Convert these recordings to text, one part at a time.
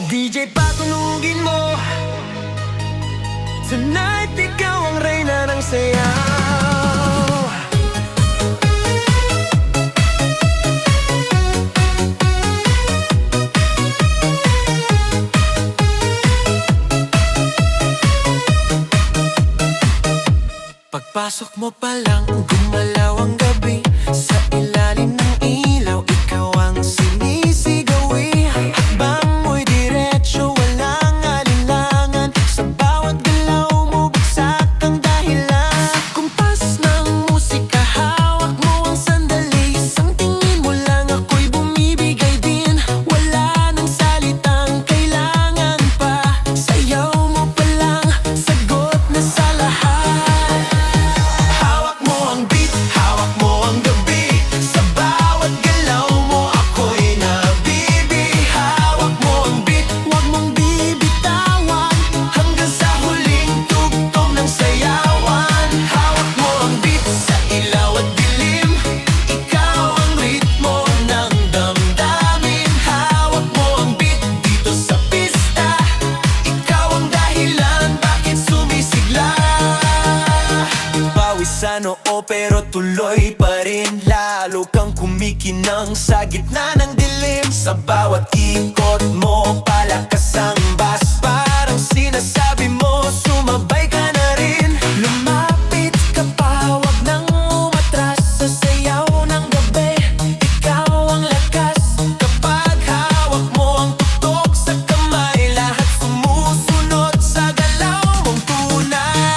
DJ patunugin mo. Tonight ikaw ang reyna ng sayaw. Pagpasok mo pa lang, gumalaw ang gabi. Sa ilalim ng ilaw, ikaw ang sinisigawi. Hakbang mo'y diretso, walang alinlangan. Sa bawat galaw mo, bagsak ang dahilan. Sa kumpas ng musika, hawak mo ang sandali. Isang tingin mo lang, ako'y bumibigay din. Wala nang salitang kailangan pa. Sayaw mo pa lang, sagot na sa lahat. Sa noo pero tuloy pa rin. Lalo kang kumikinang sa gitna ng dilim. Sa bawat ikot mo, palakas ang bass. Parang sinasabi mo, sumabay ka na rin. Lumapit ka pa, wag nang umatras. Sa sayaw ng gabi, ikaw ang lakas. Kapag hawak mo ang tutok sa kamay, lahat sumusunod sa galaw mong tunay.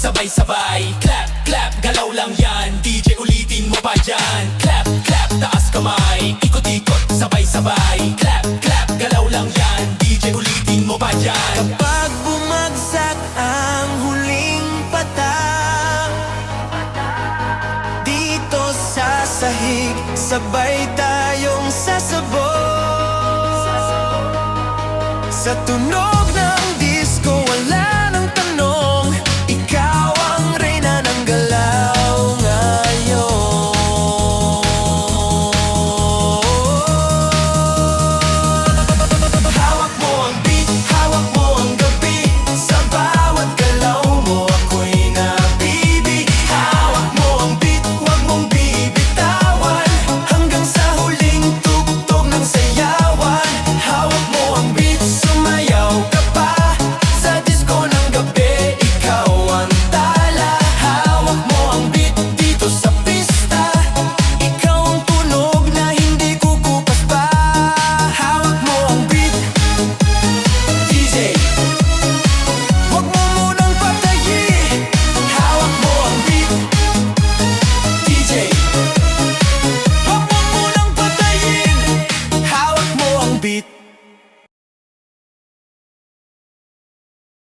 Sabay-sabay, clap, clap, galaw lang yan. DJ ulitin mo pa dyan. Clap, clap, taas kamay. Ikot-ikot, sabay-sabay. Clap, clap, galaw lang yan. DJ ulitin mo pa dyan. Kapag bumagsak ang huling patak, dito sa sahig, sabay tayong sasabog. Sa tunog ng disco, wala